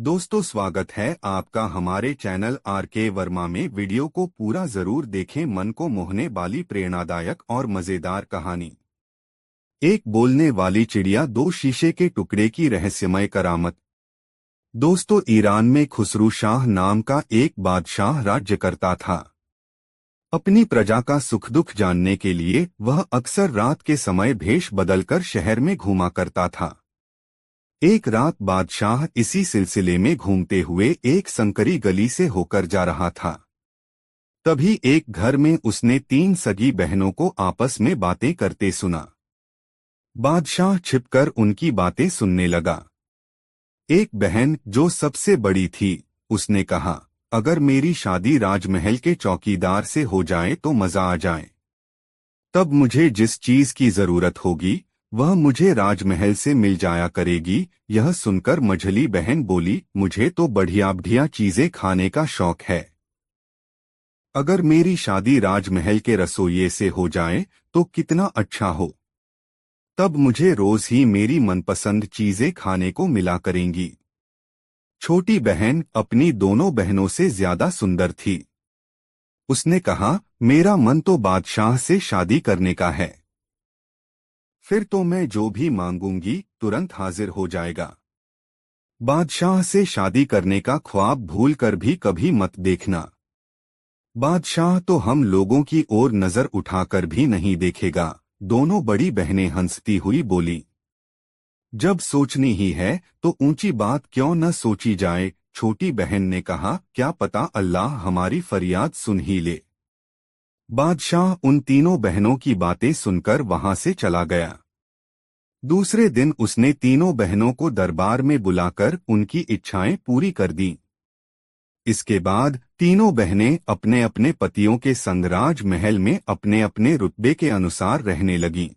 दोस्तों, स्वागत है आपका हमारे चैनल आर.के. वर्मा में। वीडियो को पूरा जरूर देखें। मन को मोहने वाली प्रेरणादायक और मजेदार कहानी। एक बोलने वाली चिड़िया, दो शीशे के टुकड़े की रहस्यमय करामत। दोस्तों, ईरान में खुसरू शाह नाम का एक बादशाह राज्य करता था। अपनी प्रजा का सुख दुख जानने के लिए वह अक्सर रात के समय भेष बदलकर शहर में घूमा करता था। एक रात बादशाह इसी सिलसिले में घूमते हुए एक संकरी गली से होकर जा रहा था। तभी एक घर में उसने तीन सगी बहनों को आपस में बातें करते सुना। बादशाह छिपकर उनकी बातें सुनने लगा। एक बहन, जो सबसे बड़ी थी, उसने कहा, अगर मेरी शादी राजमहल के चौकीदार से हो जाए तो मजा आ जाए। तब मुझे जिस चीज की जरूरत होगी वह मुझे राजमहल से मिल जाया करेगी। यह सुनकर मझली बहन बोली, मुझे तो बढ़िया बढ़िया चीजें खाने का शौक है। अगर मेरी शादी राजमहल के रसोइये से हो जाए तो कितना अच्छा हो। तब मुझे रोज ही मेरी मनपसंद चीजें खाने को मिला करेंगी। छोटी बहन अपनी दोनों बहनों से ज्यादा सुंदर थी। उसने कहा, मेरा मन तो बादशाह से शादी करने का है। फिर तो मैं जो भी मांगूंगी तुरंत हाजिर हो जाएगा। बादशाह से शादी करने का ख्वाब भूलकर भी कभी मत देखना। बादशाह तो हम लोगों की ओर नजर उठाकर भी नहीं देखेगा। दोनों बड़ी बहनें हंसती हुई बोली, जब सोचनी ही है तो ऊंची बात क्यों न सोची जाए। छोटी बहन ने कहा, क्या पता अल्लाह हमारी फरियाद सुन ही ले। बादशाह उन तीनों बहनों की बातें सुनकर वहां से चला गया। दूसरे दिन उसने तीनों बहनों को दरबार में बुलाकर उनकी इच्छाएं पूरी कर दी। इसके बाद तीनों बहनें अपने अपने पतियों के संग राजमहल में अपने अपने रुतबे के अनुसार रहने लगीं।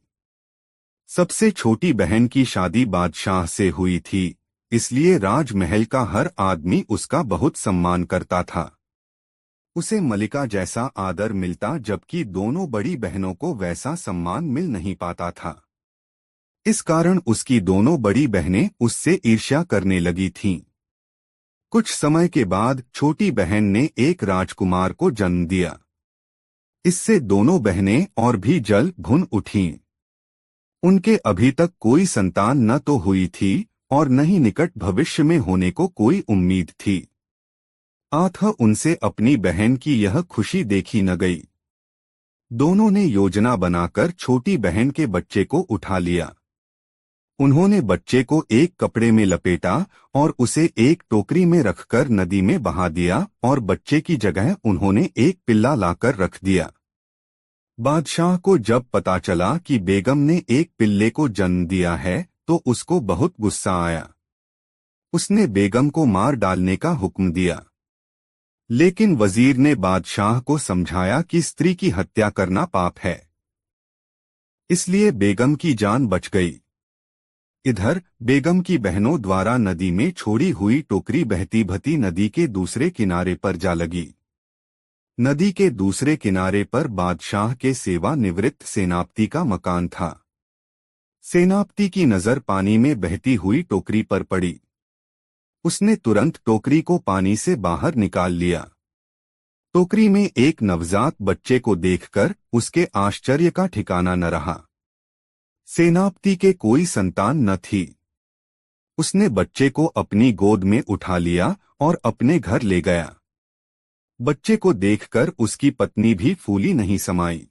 सबसे छोटी बहन की शादी बादशाह से हुई थी, इसलिए राजमहल का हर आदमी उसका बहुत सम्मान करता था। उसे मलिका जैसा आदर मिलता, जबकि दोनों बड़ी बहनों को वैसा सम्मान मिल नहीं पाता था। इस कारण उसकी दोनों बड़ी बहनें उससे ईर्ष्या करने लगी थीं। कुछ समय के बाद छोटी बहन ने एक राजकुमार को जन्म दिया। इससे दोनों बहनें और भी जल भुन उठीं। उनके अभी तक कोई संतान न तो हुई थी और न ही निकट भविष्य में होने को कोई उम्मीद थी। अतः उनसे अपनी बहन की यह खुशी देखी न गई। दोनों ने योजना बनाकर छोटी बहन के बच्चे को उठा लिया। उन्होंने बच्चे को एक कपड़े में लपेटा और उसे एक टोकरी में रखकर नदी में बहा दिया और बच्चे की जगह उन्होंने एक पिल्ला लाकर रख दिया। बादशाह को जब पता चला कि बेगम ने एक पिल्ले को जन्म दिया है तो उसको बहुत गुस्सा आया। उसने बेगम को मार डालने का हुक्म दिया। लेकिन वजीर ने बादशाह को समझाया कि स्त्री की हत्या करना पाप है, इसलिए बेगम की जान बच गई। इधर बेगम की बहनों द्वारा नदी में छोड़ी हुई टोकरी बहती बहती नदी के दूसरे किनारे पर जा लगी। नदी के दूसरे किनारे पर बादशाह के सेवा निवृत्त सेनापति का मकान था। सेनापति की नजर पानी में बहती हुई टोकरी पर पड़ी। उसने तुरंत टोकरी को पानी से बाहर निकाल लिया। टोकरी में एक नवजात बच्चे को देखकर उसके आश्चर्य का ठिकाना न रहा। सेनापति के कोई संतान न थी। उसने बच्चे को अपनी गोद में उठा लिया और अपने घर ले गया। बच्चे को देखकर उसकी पत्नी भी फूली नहीं समाई।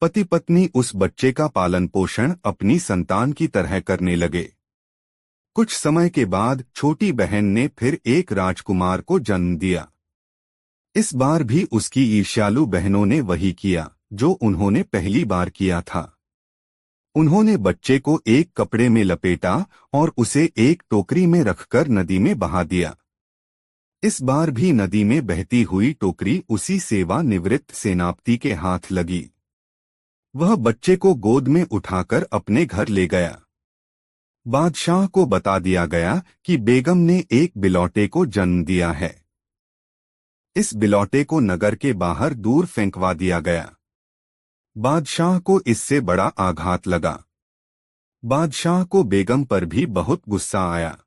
पति पत्नी उस बच्चे का पालन पोषण अपनी संतान की तरह करने लगे। कुछ समय के बाद छोटी बहन ने फिर एक राजकुमार को जन्म दिया। इस बार भी उसकी ईर्ष्यालु बहनों ने वही किया जो उन्होंने पहली बार किया था। उन्होंने बच्चे को एक कपड़े में लपेटा और उसे एक टोकरी में रखकर नदी में बहा दिया। इस बार भी नदी में बहती हुई टोकरी उसी सेवा निवृत्त सेनापति के हाथ लगी। वह बच्चे को गोद में उठाकर अपने घर ले गया। बादशाह को बता दिया गया कि बेगम ने एक बिलौटे को जन्म दिया है। इस बिलौटे को नगर के बाहर दूर फेंकवा दिया गया। बादशाह को इससे बड़ा आघात लगा। बादशाह को बेगम पर भी बहुत गुस्सा आया।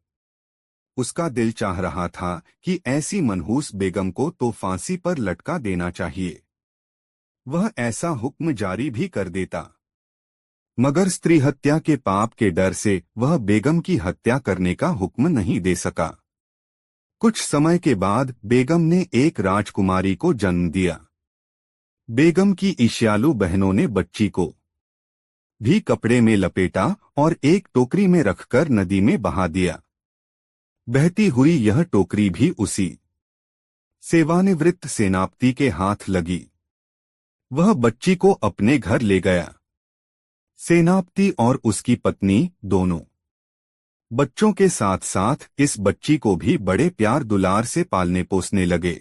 उसका दिल चाह रहा था कि ऐसी मनहूस बेगम को तो फांसी पर लटका देना चाहिए। वह ऐसा हुक्म जारी भी कर देता, मगर स्त्री हत्या के पाप के डर से वह बेगम की हत्या करने का हुक्म नहीं दे सका। कुछ समय के बाद बेगम ने एक राजकुमारी को जन्म दिया। बेगम की ईर्ष्यालु बहनों ने बच्ची को भी कपड़े में लपेटा और एक टोकरी में रखकर नदी में बहा दिया। बहती हुई यह टोकरी भी उसी सेवानिवृत्त सेनापति के हाथ लगी। वह बच्ची को अपने घर ले गया। सेनापति और उसकी पत्नी दोनों बच्चों के साथ साथ इस बच्ची को भी बड़े प्यार दुलार से पालने पोसने लगे।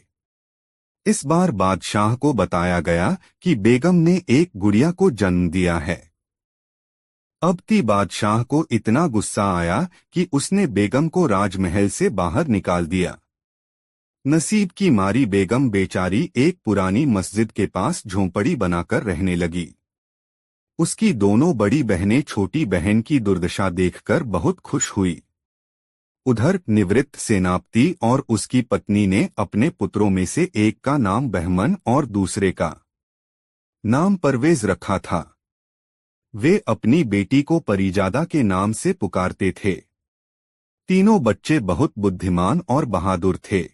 इस बार बादशाह को बताया गया कि बेगम ने एक गुड़िया को जन्म दिया है। अब ती बादशाह को इतना गुस्सा आया कि उसने बेगम को राजमहल से बाहर निकाल दिया। नसीब की मारी बेगम बेचारी एक पुरानी मस्जिद के पास झोंपड़ी बनाकर रहने लगी। उसकी दोनों बड़ी बहनें छोटी बहन की दुर्दशा देखकर बहुत खुश हुई। उधर निवृत्त सेनापति और उसकी पत्नी ने अपने पुत्रों में से एक का नाम बहमन और दूसरे का नाम परवेज रखा था। वे अपनी बेटी को परिजादा के नाम से पुकारते थे। तीनों बच्चे बहुत बुद्धिमान और बहादुर थे।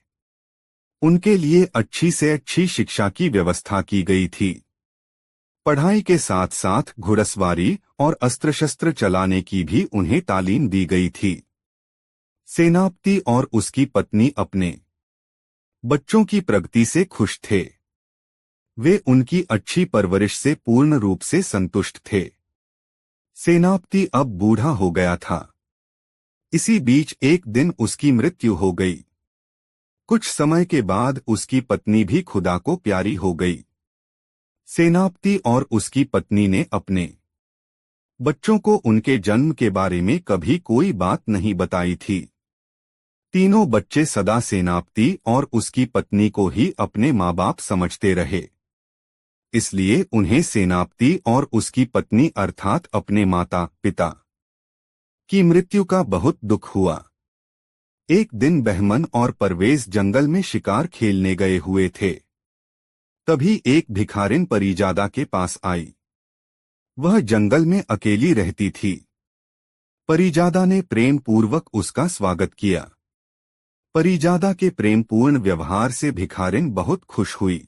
उनके लिए अच्छी से अच्छी शिक्षा की व्यवस्था की गई थी। पढ़ाई के साथ साथ घुड़सवारी और अस्त्र शस्त्र चलाने की भी उन्हें तालीम दी गई थी। सेनापति और उसकी पत्नी अपने बच्चों की प्रगति से खुश थे। वे उनकी अच्छी परवरिश से पूर्ण रूप से संतुष्ट थे। सेनापति अब बूढ़ा हो गया था। इसी बीच एक दिन उसकी मृत्यु हो गई। कुछ समय के बाद उसकी पत्नी भी खुदा को प्यारी हो गई। सेनापति और उसकी पत्नी ने अपने बच्चों को उनके जन्म के बारे में कभी कोई बात नहीं बताई थी। तीनों बच्चे सदा सेनापति और उसकी पत्नी को ही अपने माँ बाप समझते रहे। इसलिए उन्हें सेनापति और उसकी पत्नी अर्थात अपने माता पिता की मृत्यु का बहुत दुख हुआ। एक दिन बहमन और परवेज जंगल में शिकार खेलने गए हुए थे। तभी एक भिखारिन परिजादा के पास आई। वह जंगल में अकेली रहती थी। परिजादा ने प्रेम पूर्वक उसका स्वागत किया। परिजादा के प्रेमपूर्ण व्यवहार से भिखारिन बहुत खुश हुई।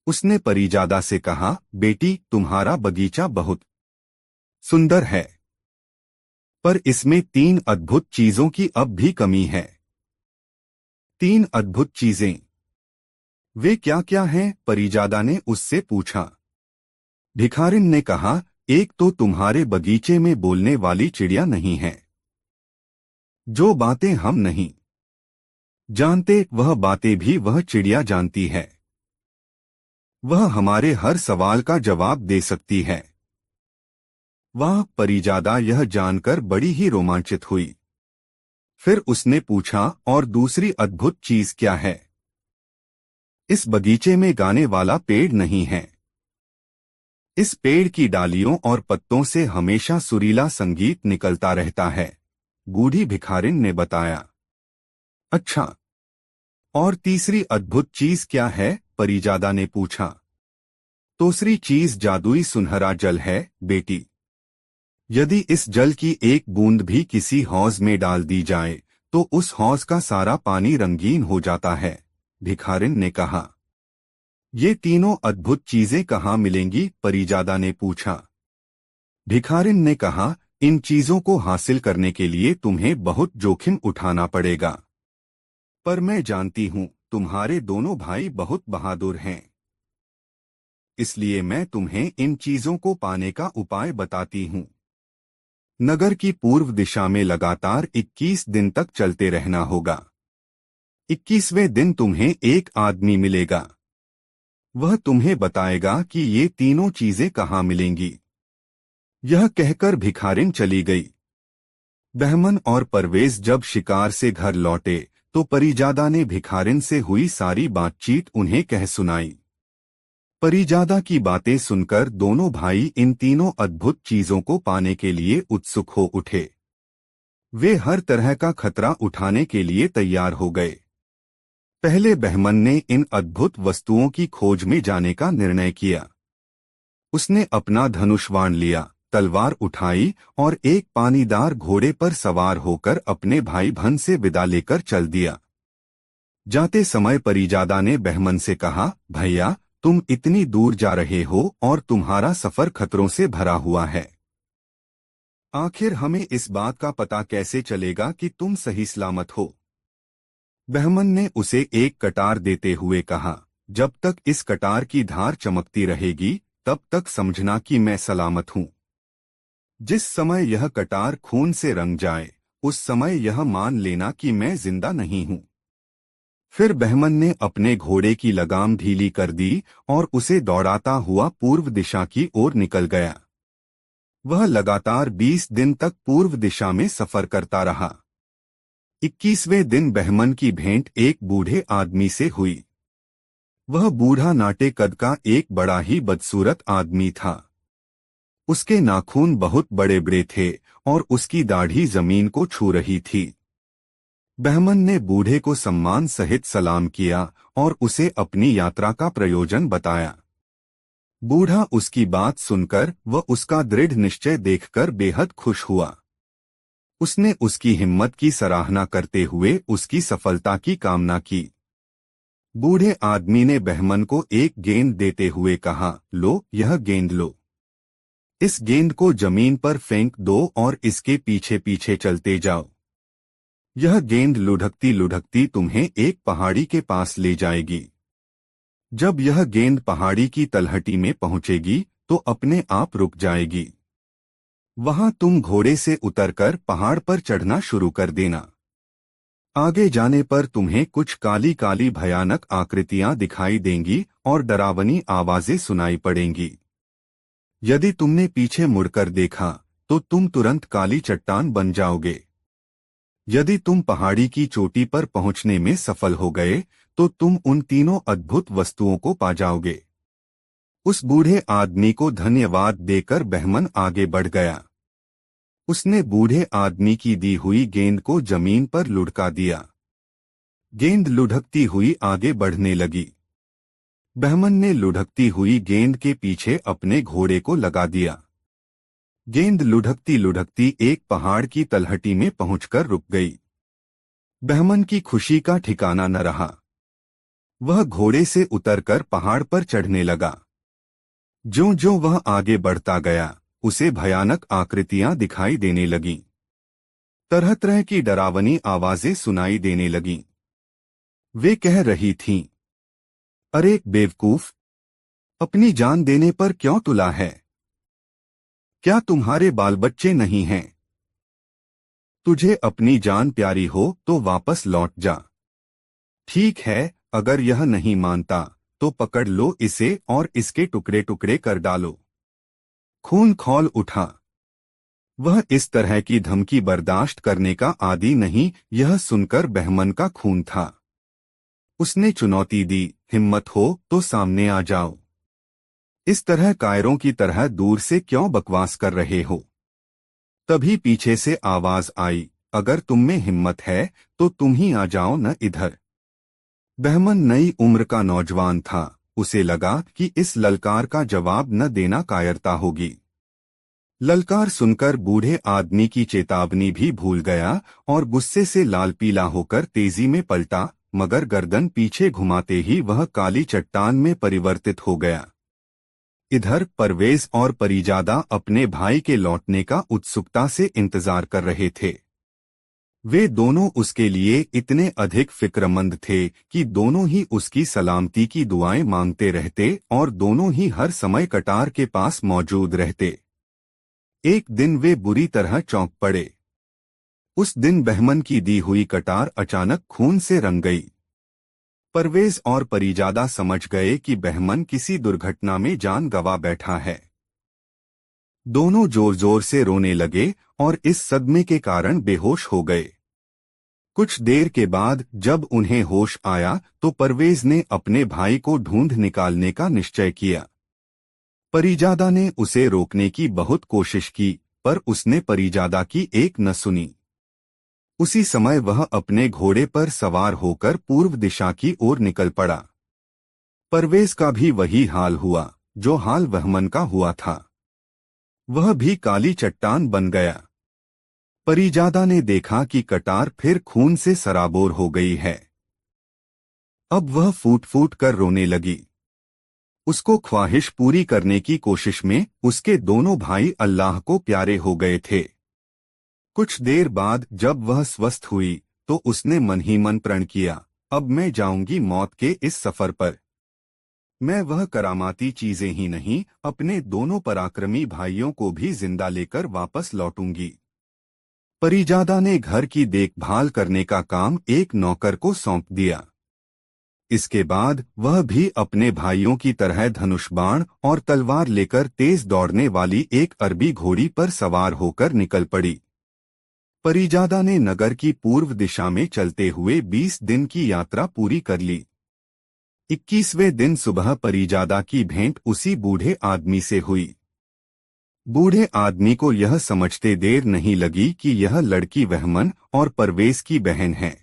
उसने परिजादा से कहा, बेटी तुम्हारा बगीचा बहुत सुंदर है, पर इसमें 3 अद्भुत चीजों की अब भी कमी है। 3 अद्भुत चीजें? वे क्या क्या हैं? परिजादा ने उससे पूछा। भिखारिन ने कहा, एक तो तुम्हारे बगीचे में बोलने वाली चिड़िया नहीं है। जो बातें हम नहीं जानते वह बातें भी वह चिड़िया जानती है। वह हमारे हर सवाल का जवाब दे सकती है। वाह! परिजादा यह जानकर बड़ी ही रोमांचित हुई। फिर उसने पूछा, और दूसरी अद्भुत चीज क्या है? इस बगीचे में गाने वाला पेड़ नहीं है। इस पेड़ की डालियों और पत्तों से हमेशा सुरीला संगीत निकलता रहता है, बूढ़ी भिखारिन ने बताया। अच्छा, और तीसरी अद्भुत चीज क्या है? परिजादा ने पूछा। दूसरी चीज जादुई सुनहरा जल है, बेटी। यदि इस जल की एक बूंद भी किसी हौज में डाल दी जाए तो उस हौज का सारा पानी रंगीन हो जाता है, भिखारिन ने कहा। ये तीनों अद्भुत चीजें कहाँ मिलेंगी? परिजादा ने पूछा। भिखारिन ने कहा, इन चीजों को हासिल करने के लिए तुम्हें बहुत जोखिम उठाना पड़ेगा। पर मैं जानती हूं तुम्हारे दोनों भाई बहुत बहादुर हैं। इसलिए मैं तुम्हें इन चीजों को पाने का उपाय बताती हूं। नगर की पूर्व दिशा में लगातार 21 दिन तक चलते रहना होगा। 21वें दिन तुम्हें एक आदमी मिलेगा। वह तुम्हें बताएगा कि ये तीनों चीजें कहाँ मिलेंगी। यह कहकर भिखारिन चली गई। बहमन और परवेज जब शिकार से घर लौटे तो परिजादा ने भिखारिन से हुई सारी बातचीत उन्हें कह सुनाई। परिजादा की बातें सुनकर दोनों भाई इन तीनों अद्भुत चीजों को पाने के लिए उत्सुक हो उठे। वे हर तरह का खतरा उठाने के लिए तैयार हो गए। पहले बहमन ने इन अद्भुत वस्तुओं की खोज में जाने का निर्णय किया। उसने अपना धनुष बाण लिया, तलवार उठाई और एक पानीदार घोड़े पर सवार होकर अपने भाई भन से विदा लेकर चल दिया। जाते समय परिजादा ने बहमन से कहा, भैया, तुम इतनी दूर जा रहे हो और तुम्हारा सफर खतरों से भरा हुआ है। आखिर हमें इस बात का पता कैसे चलेगा कि तुम सही सलामत हो? बहमन ने उसे एक कटार देते हुए कहा, जब तक इस कटार की धार चमकती रहेगी तब तक समझना कि मैं सलामत हूँ। जिस समय यह कटार खून से रंग जाए उस समय यह मान लेना कि मैं जिंदा नहीं हूँ। फिर बहमन ने अपने घोड़े की लगाम ढीली कर दी और उसे दौड़ाता हुआ पूर्व दिशा की ओर निकल गया। वह लगातार 20 दिन तक पूर्व दिशा में सफर करता रहा। 21वें दिन बहमन की भेंट एक बूढ़े आदमी से हुई। वह बूढ़ा नाटे कद का एक बड़ा ही बदसूरत आदमी था। उसके नाखून बहुत बड़े बड़े थे और उसकी दाढ़ी जमीन को छू रही थी। बहमन ने बूढ़े को सम्मान सहित सलाम किया और उसे अपनी यात्रा का प्रयोजन बताया। बूढ़ा उसकी बात सुनकर व उसका दृढ़ निश्चय देखकर बेहद खुश हुआ। उसने उसकी हिम्मत की सराहना करते हुए उसकी सफलता की कामना की। बूढ़े आदमी ने बहमन को एक गेंद देते हुए कहा, लो, यह गेंद लो। इस गेंद को जमीन पर फेंक दो और इसके पीछे पीछे चलते जाओ। यह गेंद लुढ़कती लुढ़कती तुम्हें एक पहाड़ी के पास ले जाएगी। जब यह गेंद पहाड़ी की तलहटी में पहुंचेगी तो अपने आप रुक जाएगी। वहां तुम घोड़े से उतरकर पहाड़ पर चढ़ना शुरू कर देना। आगे जाने पर तुम्हें कुछ काली काली भयानक आकृतियां दिखाई देंगी और डरावनी आवाजें सुनाई पड़ेंगी। यदि तुमने पीछे मुड़कर देखा तो तुम तुरंत काली चट्टान बन जाओगे। यदि तुम पहाड़ी की चोटी पर पहुंचने में सफल हो गए तो तुम उन तीनों अद्भुत वस्तुओं को पा जाओगे। उस बूढ़े आदमी को धन्यवाद देकर बहमन आगे बढ़ गया। उसने बूढ़े आदमी की दी हुई गेंद को जमीन पर लुढ़का दिया। गेंद लुढ़कती हुई आगे बढ़ने लगी। बहमन ने लुढ़कती हुई गेंद के पीछे अपने घोड़े को लगा दिया। गेंद लुढ़कती लुढ़कती एक पहाड़ की तलहटी में पहुंचकर रुक गई। बहमन की खुशी का ठिकाना न रहा। वह घोड़े से उतरकर पहाड़ पर चढ़ने लगा। ज्यों-ज्यों वह आगे बढ़ता गया उसे भयानक आकृतियां दिखाई देने लगीं। तरह तरह की डरावनी आवाजें सुनाई देने लगीं। वे कह रही थीं, अरे बेवकूफ, अपनी जान देने पर क्यों तुला है? क्या तुम्हारे बाल बच्चे नहीं हैं? तुझे अपनी जान प्यारी हो तो वापस लौट जा। ठीक है, अगर यह नहीं मानता तो पकड़ लो इसे और इसके टुकड़े टुकड़े कर डालो। खून खौल उठा। वह इस तरह की धमकी बर्दाश्त करने का आदी नहीं। यह सुनकर बहमन का खून था। उसने चुनौती दी, हिम्मत हो तो सामने आ जाओ। इस तरह कायरों की तरह दूर से क्यों बकवास कर रहे हो? तभी पीछे से आवाज आई, अगर तुम में हिम्मत है तो तुम ही आ जाओ न इधर। बहमन नई उम्र का नौजवान था। उसे लगा कि इस ललकार का जवाब न देना कायरता होगी। ललकार सुनकर बूढ़े आदमी की चेतावनी भी भूल गया और गुस्से से लाल पीला होकर तेजी में पलटा, मगर गर्दन पीछे घुमाते ही वह काली चट्टान में परिवर्तित हो गया। इधर परवेज और परिजादा अपने भाई के लौटने का उत्सुकता से इंतजार कर रहे थे। वे दोनों उसके लिए इतने अधिक फिक्रमंद थे कि दोनों ही उसकी सलामती की दुआएं मांगते रहते और दोनों ही हर समय कटार के पास मौजूद रहते। एक दिन वे बुरी तरह चौंक पड़े। उस दिन बहमन की दी हुई कटार अचानक खून से रंग गई। परवेज और परिजादा समझ गए कि बहमन किसी दुर्घटना में जान गंवा बैठा है। दोनों जोर जोर से रोने लगे और इस सदमे के कारण बेहोश हो गए। कुछ देर के बाद जब उन्हें होश आया तो परवेज ने अपने भाई को ढूंढ निकालने का निश्चय किया। परिजादा ने उसे रोकने की बहुत कोशिश की पर उसने परिजादा की एक न सुनी। उसी समय वह अपने घोड़े पर सवार होकर पूर्व दिशा की ओर निकल पड़ा। परवेज का भी वही हाल हुआ जो हाल वहमन का हुआ था। वह भी काली चट्टान बन गया। परिजादा ने देखा कि कटार फिर खून से सराबोर हो गई है। अब वह फूट फूट कर रोने लगी। उसको ख्वाहिश पूरी करने की कोशिश में उसके दोनों भाई अल्लाह को प्यारे हो गए थे। कुछ देर बाद जब वह स्वस्थ हुई तो उसने मन ही मन प्रण किया, अब मैं जाऊंगी मौत के इस सफर पर। मैं वह करामाती चीजें ही नहीं, अपने दोनों पराक्रमी भाइयों को भी जिंदा लेकर वापस लौटूंगी। परिजादा ने घर की देखभाल करने का काम एक नौकर को सौंप दिया। इसके बाद वह भी अपने भाइयों की तरह धनुष बाण और तलवार लेकर तेज दौड़ने वाली एक अरबी घोड़ी पर सवार होकर निकल पड़ी। परिजादा ने नगर की पूर्व दिशा में चलते हुए 20 दिन की यात्रा पूरी कर ली। 21वें दिन सुबह परिजादा की भेंट उसी बूढ़े आदमी से हुई। बूढ़े आदमी को यह समझते देर नहीं लगी कि यह लड़की वहमन और परवेज की बहन है।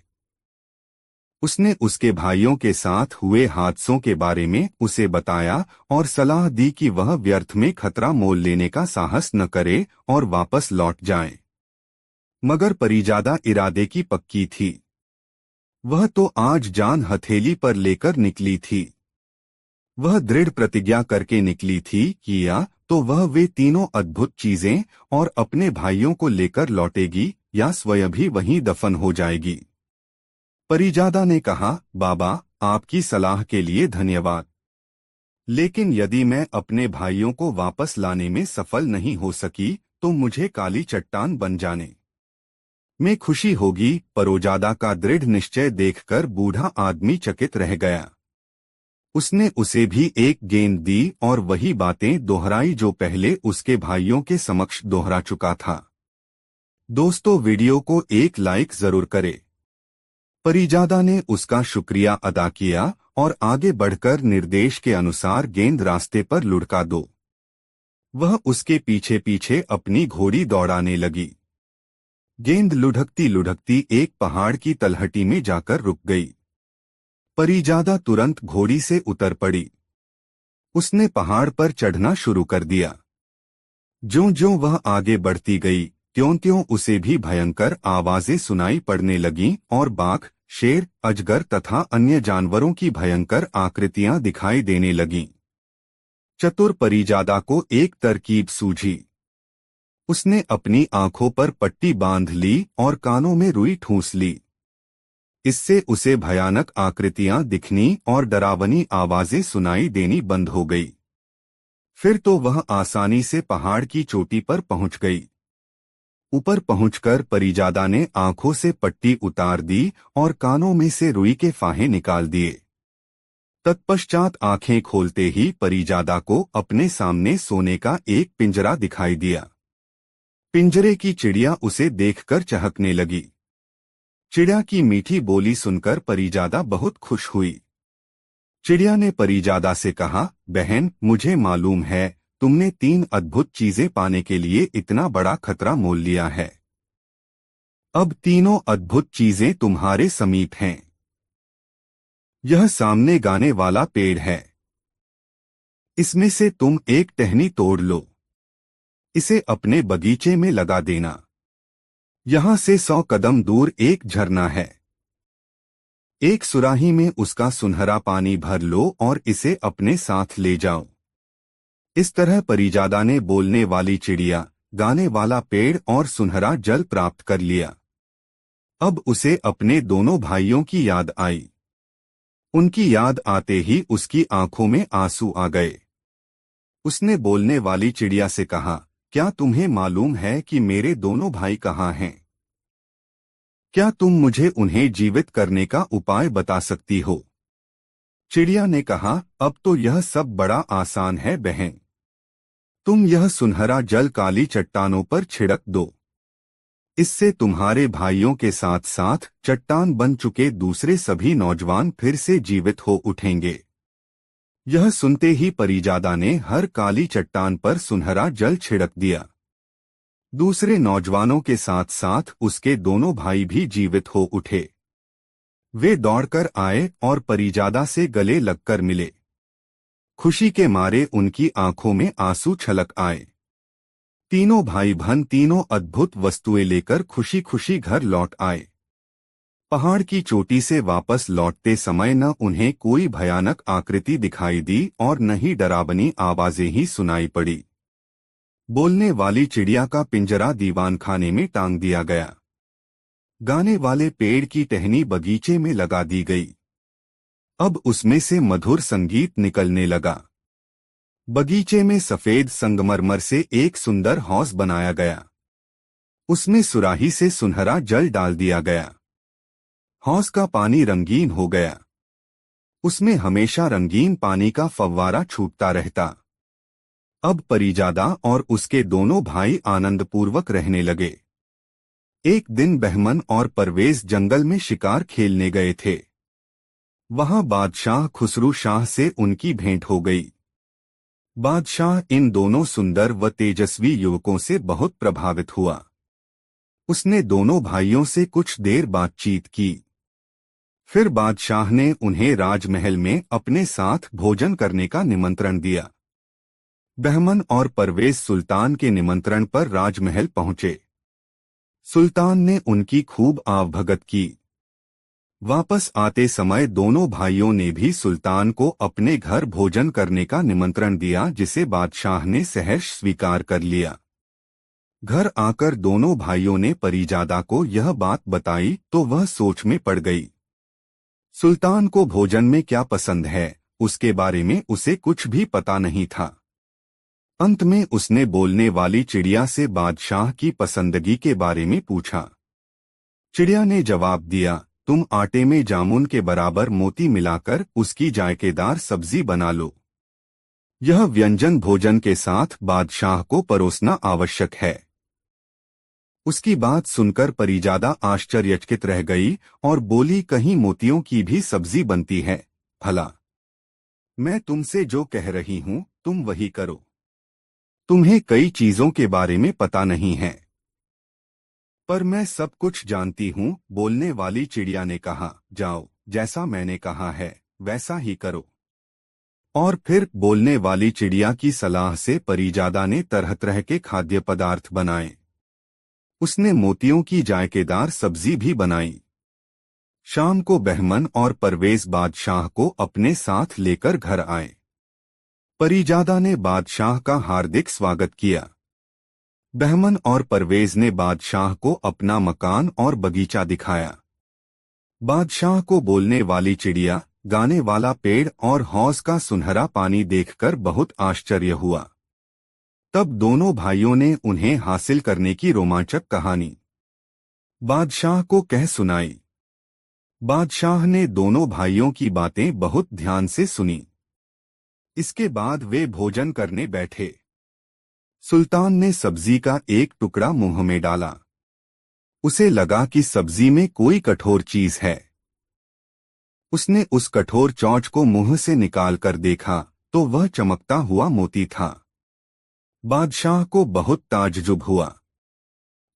उसने उसके भाइयों के साथ हुए हादसों के बारे में उसे बताया और सलाह दी कि वह व्यर्थ में खतरा मोल लेने का साहस न करे और वापस लौट जाए। मगर परिजादा इरादे की पक्की थी। वह तो आज जान हथेली पर लेकर निकली थी। वह दृढ़ प्रतिज्ञा करके निकली थी कि या तो वह वे तीनों अद्भुत चीजें और अपने भाइयों को लेकर लौटेगी या स्वयं भी वहीं दफन हो जाएगी। परिजादा ने कहा, बाबा, आपकी सलाह के लिए धन्यवाद, लेकिन यदि मैं अपने भाइयों को वापस लाने में सफल नहीं हो सकी तो मुझे काली चट्टान बन जाने में खुशी होगी। परिजादा का दृढ़ निश्चय देखकर बूढ़ा आदमी चकित रह गया। उसने उसे भी एक गेंद दी और वही बातें दोहराई जो पहले उसके भाइयों के समक्ष दोहरा चुका था। दोस्तों, वीडियो को एक लाइक जरूर करें। परिजादा ने उसका शुक्रिया अदा किया और आगे बढ़कर निर्देश के अनुसार गेंद रास्ते पर लुढ़का दो। वह उसके पीछे पीछे अपनी घोड़ी दौड़ाने लगी। गेंद लुढ़कती लुढ़कती एक पहाड़ की तलहटी में जाकर रुक गई। परिजादा तुरंत घोड़ी से उतर पड़ी। उसने पहाड़ पर चढ़ना शुरू कर दिया। ज्यों-ज्यों वह आगे बढ़ती गई त्यों-त्यों उसे भी भयंकर आवाजें सुनाई पड़ने लगीं और बाघ, शेर, अजगर तथा अन्य जानवरों की भयंकर आकृतियां दिखाई देने लगीं। चतुर परिजादा को एक तरकीब सूझी। उसने अपनी आंखों पर पट्टी बांध ली और कानों में रुई ठूंस ली। इससे उसे भयानक आकृतियां दिखनी और डरावनी आवाजें सुनाई देनी बंद हो गई। फिर तो वह आसानी से पहाड़ की चोटी पर पहुंच गई। ऊपर पहुंचकर परिजादा ने आंखों से पट्टी उतार दी और कानों में से रुई के फाहे निकाल दिए। तत्पश्चात आंखें खोलते ही परिजादा को अपने सामने सोने का एक पिंजरा दिखाई दिया। पिंजरे की चिड़िया उसे देखकर चहकने लगी। चिड़िया की मीठी बोली सुनकर परिजादा बहुत खुश हुई। चिड़िया ने परिजादा से कहा, बहन, मुझे मालूम है तुमने 3 अद्भुत चीजें पाने के लिए इतना बड़ा खतरा मोल लिया है। अब तीनों अद्भुत चीजें तुम्हारे समीप हैं। यह सामने गाने वाला पेड़ है। इसमें से तुम एक टहनी तोड़ लो। इसे अपने बगीचे में लगा देना। यहां से 100 कदम दूर एक झरना है। एक सुराही में उसका सुनहरा पानी भर लो और इसे अपने साथ ले जाओ। इस तरह परिजादा ने बोलने वाली चिड़िया, गाने वाला पेड़ और सुनहरा जल प्राप्त कर लिया। अब उसे अपने दोनों भाइयों की याद आई। उनकी याद आते ही उसकी आंखों में आंसू आ गए। उसने बोलने वाली चिड़िया से कहा, क्या तुम्हें मालूम है कि मेरे दोनों भाई कहाँ हैं? क्या तुम मुझे उन्हें जीवित करने का उपाय बता सकती हो? चिड़िया ने कहा, अब तो यह सब बड़ा आसान है बहन। तुम यह सुनहरा जल काली चट्टानों पर छिड़क दो। इससे तुम्हारे भाइयों के साथ साथ चट्टान बन चुके दूसरे सभी नौजवान फिर से जीवित हो उठेंगे। यह सुनते ही परिजादा ने हर काली चट्टान पर सुनहरा जल छिड़क दिया। दूसरे नौजवानों के साथ साथ उसके दोनों भाई भी जीवित हो उठे। वे दौड़कर आए और परिजादा से गले लगकर मिले। खुशी के मारे उनकी आंखों में आंसू छलक आए। तीनों भाई बहन तीनों अद्भुत वस्तुएं लेकर खुशी खुशी घर लौट आए। पहाड़ की चोटी से वापस लौटते समय न उन्हें कोई भयानक आकृति दिखाई दी और न ही डरावनी आवाजें ही सुनाई पड़ी। बोलने वाली चिड़िया का पिंजरा दीवानखाने में टांग दिया गया। गाने वाले पेड़ की टहनी बगीचे में लगा दी गई। अब उसमें से मधुर संगीत निकलने लगा। बगीचे में सफेद संगमरमर से एक सुंदर हौज बनाया गया। उसमें सुराही से सुनहरा जल डाल दिया गया। हौज का पानी रंगीन हो गया। उसमें हमेशा रंगीन पानी का फव्वारा छूटता रहता। अब परिजादा और उसके दोनों भाई आनंदपूर्वक रहने लगे। एक दिन बहमन और परवेज जंगल में शिकार खेलने गए थे। वहां बादशाह खुसरू शाह से उनकी भेंट हो गई। बादशाह इन दोनों सुंदर व तेजस्वी युवकों से बहुत प्रभावित हुआ। उसने दोनों भाइयों से कुछ देर बातचीत की। फिर बादशाह ने उन्हें राजमहल में अपने साथ भोजन करने का निमंत्रण दिया। बहमन और परवेज सुल्तान के निमंत्रण पर राजमहल पहुंचे। सुल्तान ने उनकी खूब आवभगत की। वापस आते समय दोनों भाइयों ने भी सुल्तान को अपने घर भोजन करने का निमंत्रण दिया, जिसे बादशाह ने सहर्ष स्वीकार कर लिया। घर आकर दोनों भाइयों ने परिजादा को यह बात बताई तो वह सोच में पड़ गई। सुल्तान को भोजन में क्या पसंद है, उसके बारे में उसे कुछ भी पता नहीं था। अंत में उसने बोलने वाली चिड़िया से बादशाह की पसंदगी के बारे में पूछा। चिड़िया ने जवाब दिया, तुम आटे में जामुन के बराबर मोती मिलाकर उसकी जायकेदार सब्जी बना लो। यह व्यंजन भोजन के साथ बादशाह को परोसना आवश्यक है। उसकी बात सुनकर परिजादा आश्चर्यचकित रह गई और बोली, कहीं मोतियों की भी सब्जी बनती है? भला मैं तुमसे जो कह रही हूं तुम वही करो। तुम्हें कई चीजों के बारे में पता नहीं है। पर मैं सब कुछ जानती हूं, बोलने वाली चिड़िया ने कहा। जाओ, जैसा मैंने कहा है वैसा ही करो। और फिर बोलने वाली चिड़िया की सलाह से परिजादा ने तरह तरह के खाद्य पदार्थ बनाए। उसने मोतियों की जायकेदार सब्जी भी बनाई। शाम को बहमन और परवेज बादशाह को अपने साथ लेकर घर आए। परिजादा ने बादशाह का हार्दिक स्वागत किया। बहमन और परवेज ने बादशाह को अपना मकान और बगीचा दिखाया। बादशाह को बोलने वाली चिड़िया, गाने वाला पेड़ और हौज का सुनहरा पानी देखकर बहुत आश्चर्य हुआ। तब दोनों भाइयों ने उन्हें हासिल करने की रोमांचक कहानी बादशाह को कह सुनाई। बादशाह ने दोनों भाइयों की बातें बहुत ध्यान से सुनी। इसके बाद वे भोजन करने बैठे। सुल्तान ने सब्जी का एक टुकड़ा मुंह में डाला। उसे लगा कि सब्जी में कोई कठोर चीज है। उसने उस कठोर चोंच को मुंह से निकालकर देखा तो वह चमकता हुआ मोती था। बादशाह को बहुत ताज्जुब हुआ।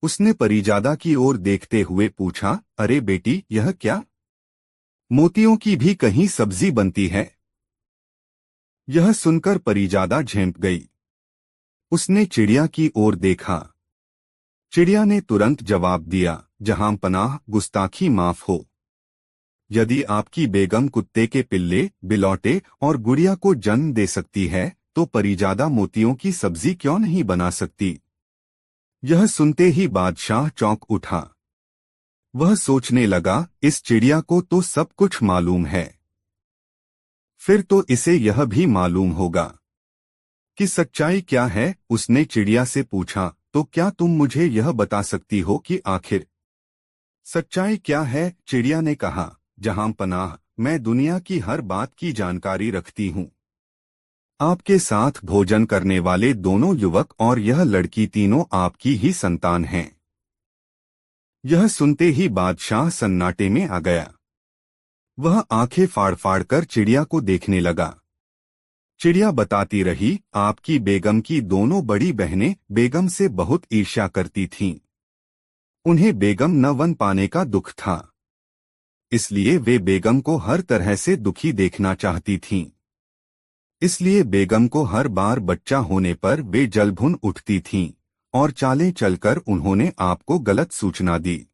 उसने परिजादा की ओर देखते हुए पूछा, अरे बेटी, यह क्या? मोतियों की भी कहीं सब्जी बनती है? यह सुनकर परिजादा झेंप गई। उसने चिड़िया की ओर देखा। चिड़िया ने तुरंत जवाब दिया, जहां पनाह, गुस्ताखी माफ हो। यदि आपकी बेगम कुत्ते के पिल्ले, बिलौटे और गुड़िया को जन्म दे सकती है तो परिजादा मोतियों की सब्जी क्यों नहीं बना सकती? यह सुनते ही बादशाह चौंक उठा। वह सोचने लगा, इस चिड़िया को तो सब कुछ मालूम है। फिर तो इसे यह भी मालूम होगा कि सच्चाई क्या है। उसने चिड़िया से पूछा, तो क्या तुम मुझे यह बता सकती हो कि आखिर सच्चाई क्या है? चिड़िया ने कहा, जहां पनाह, मैं दुनिया की हर बात की जानकारी रखती हूँ। आपके साथ भोजन करने वाले दोनों युवक और यह लड़की तीनों आपकी ही संतान हैं। यह सुनते ही बादशाह सन्नाटे में आ गया। वह आंखें फाड़ फाड़ कर चिड़िया को देखने लगा। चिड़िया बताती रही, आपकी बेगम की दोनों बड़ी बहनें बेगम से बहुत ईर्ष्या करती थीं। उन्हें बेगम न बन पाने का दुख था, इसलिए वे बेगम को हर तरह से दुखी देखना चाहती थीं। इसलिए बेगम को हर बार बच्चा होने पर वे जलभुन उठती थीं और चालें चलकर उन्होंने आपको गलत सूचना दी।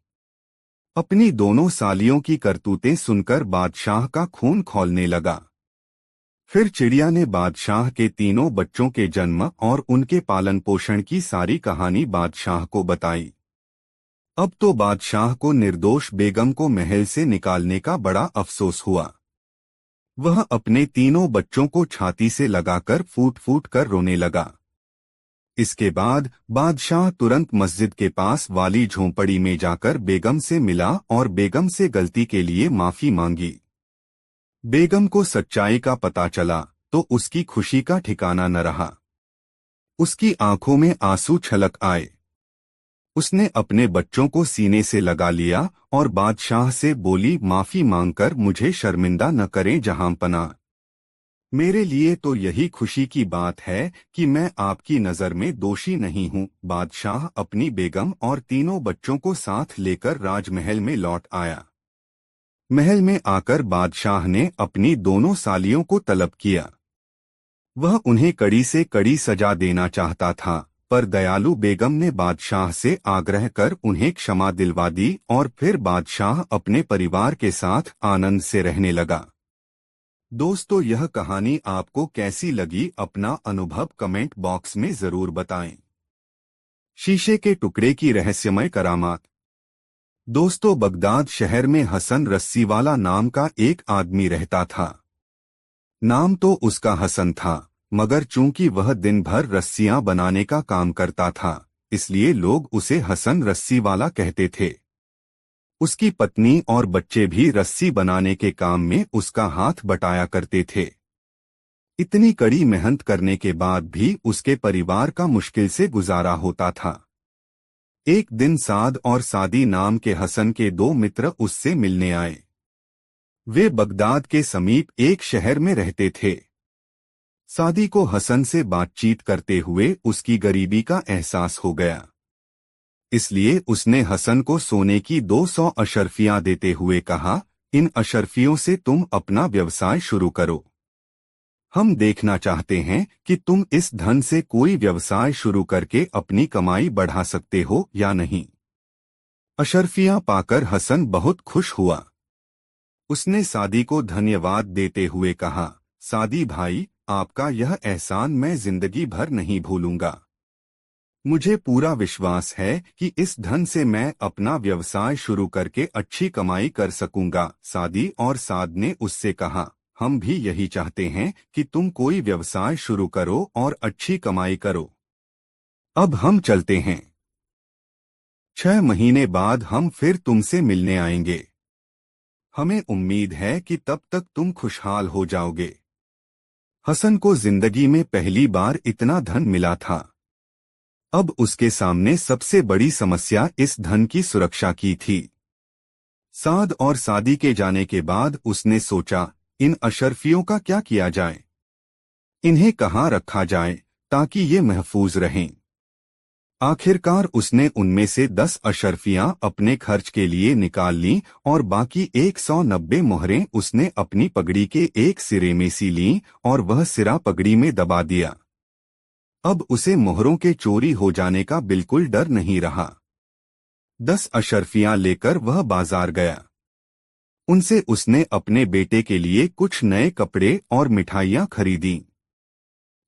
अपनी दोनों सालियों की करतूतें सुनकर बादशाह का खून खौलने लगा। फिर चिड़िया ने बादशाह के तीनों बच्चों के जन्म और उनके पालन पोषण की सारी कहानी बादशाह को बताई। अब तो बादशाह को निर्दोष बेगम को महल से निकालने का बड़ा अफसोस हुआ। वह अपने तीनों बच्चों को छाती से लगाकर फूट फूट कर रोने लगा। इसके बाद बादशाह तुरंत मस्जिद के पास वाली झोंपड़ी में जाकर बेगम से मिला और बेगम से गलती के लिए माफी मांगी। बेगम को सच्चाई का पता चला तो उसकी खुशी का ठिकाना न रहा। उसकी आंखों में आंसू छलक आए। उसने अपने बच्चों को सीने से लगा लिया और बादशाह से बोली, माफी मांगकर मुझे शर्मिंदा न करें जहांपनाह। मेरे लिए तो यही खुशी की बात है कि मैं आपकी नज़र में दोषी नहीं हूँ। बादशाह अपनी बेगम और तीनों बच्चों को साथ लेकर राजमहल में लौट आया। महल में आकर बादशाह ने अपनी दोनों सालियों को तलब किया। वह उन्हें कड़ी से कड़ी सजा देना चाहता था, पर दयालु बेगम ने बादशाह से आग्रह कर उन्हें क्षमा दिलवा दी और फिर बादशाह अपने परिवार के साथ आनंद से रहने लगा। दोस्तों, यह कहानी आपको कैसी लगी, अपना अनुभव कमेंट बॉक्स में जरूर बताएं। शीशे के टुकड़े की रहस्यमय करामात। दोस्तों, बगदाद शहर में हसन रस्सीवाला नाम का एक आदमी रहता था। नाम तो उसका हसन था, मगर चूंकि वह दिन भर रस्सियां बनाने का काम करता था, इसलिए लोग उसे हसन रस्सीवाला कहते थे। उसकी पत्नी और बच्चे भी रस्सी बनाने के काम में उसका हाथ बटाया करते थे। इतनी कड़ी मेहनत करने के बाद भी उसके परिवार का मुश्किल से गुजारा होता था। एक दिन साद और सादी नाम के हसन के दो मित्र उससे मिलने आए। वे बगदाद के समीप एक शहर में रहते थे। सादी को हसन से बातचीत करते हुए उसकी गरीबी का एहसास हो गया। इसलिए उसने हसन को सोने की 200 अशर्फियां देते हुए कहा, इन अशर्फियों से तुम अपना व्यवसाय शुरू करो। हम देखना चाहते हैं कि तुम इस धन से कोई व्यवसाय शुरू करके अपनी कमाई बढ़ा सकते हो या नहीं। अशर्फियां पाकर हसन बहुत खुश हुआ। उसने सादी को धन्यवाद देते हुए कहा, सादी भाई, आपका यह एहसान मैं जिंदगी भर नहीं भूलूंगा। मुझे पूरा विश्वास है कि इस धन से मैं अपना व्यवसाय शुरू करके अच्छी कमाई कर सकूंगा। सादी और साद ने उससे कहा, हम भी यही चाहते हैं कि तुम कोई व्यवसाय शुरू करो और अच्छी कमाई करो। अब हम चलते हैं। 6 महीने बाद हम फिर तुमसे मिलने आएंगे। हमें उम्मीद है कि तब तक तुम खुशहाल हो जाओगे। हसन को जिंदगी में पहली बार इतना धन मिला था। अब उसके सामने सबसे बड़ी समस्या इस धन की सुरक्षा की थी। साद और सादी के जाने के बाद उसने सोचा, इन अशर्फियों का क्या किया जाए, इन्हें कहाँ रखा जाए ताकि ये महफूज रहें। आखिरकार उसने उनमें से 10 अशर्फियां अपने खर्च के लिए निकाल लीं और बाकी 190 मोहरें उसने अपनी पगड़ी के एक सिरे में सी लीं और वह सिरा पगड़ी में दबा दिया। अब उसे मोहरों के चोरी हो जाने का बिल्कुल डर नहीं रहा। 10 अशर्फियां लेकर वह बाजार गया। उनसे उसने अपने बेटे के लिए कुछ नए कपड़े और मिठाइयां खरीदी।